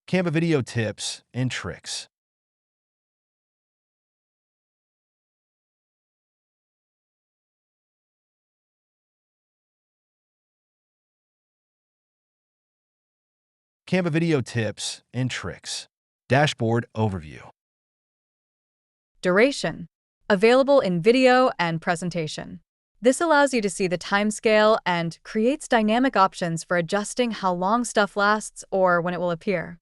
Canva video tips and tricks. Canva video tips and tricks. Dashboard overview. Duration. Available in video and presentation. This allows you to see the timescale and creates dynamic options for adjusting how long stuff lasts or when it will appear.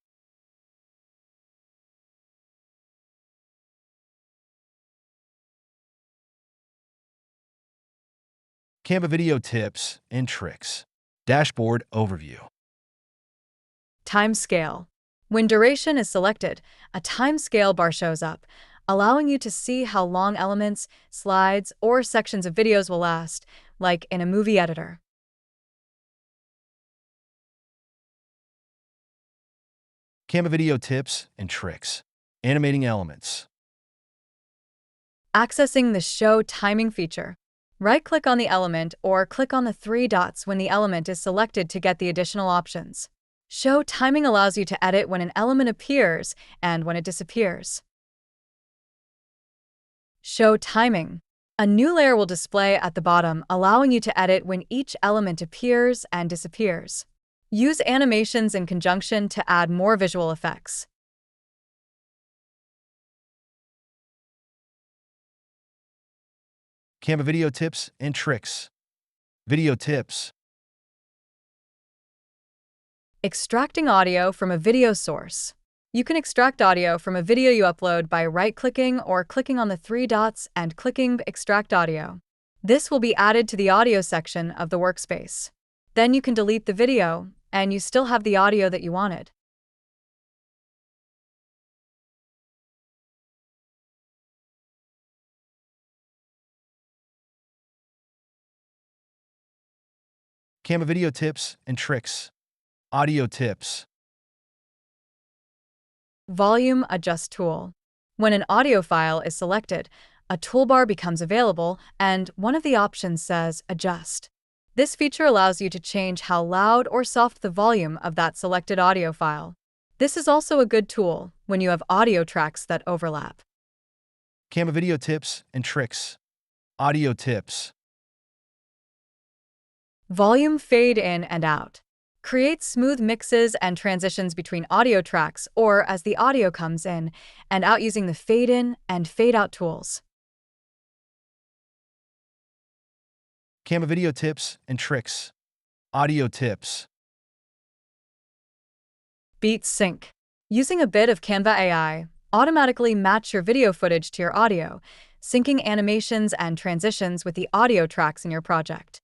Canva video tips and tricks. Dashboard overview. Timescale. When duration is selected, a timescale bar shows up, allowing you to see how long elements, slides, or sections of videos will last, like in a movie editor. Canva video tips and tricks. Animating elements. Accessing the Show Timing feature. Right-click on the element or click on the three dots when the element is selected to get the additional options. Show Timing allows you to edit when an element appears and when it disappears. Show Timing. A new layer will display at the bottom, allowing you to edit when each element appears and disappears. Use animations in conjunction to add more visual effects. Canva video tips and tricks. Video tips. Extracting audio from a video source. You can extract audio from a video you upload by right-clicking or clicking on the three dots and clicking Extract Audio. This will be added to the audio section of the workspace. Then you can delete the video, and you still have the audio that you wanted. Canva video tips and tricks. Audio tips. Volume Adjust tool. When an audio file is selected, a toolbar becomes available and one of the options says Adjust. This feature allows you to change how loud or soft the volume of that selected audio file. This is also a good tool when you have audio tracks that overlap. Canva video tips and tricks. Audio tips. Volume Fade In and Out. Create smooth mixes and transitions between audio tracks or as the audio comes in and out using the Fade In and Fade Out tools. Canva video tips and tricks. Audio tips. Beat Sync. Using a bit of Canva AI, automatically match your video footage to your audio, syncing animations and transitions with the audio tracks in your project.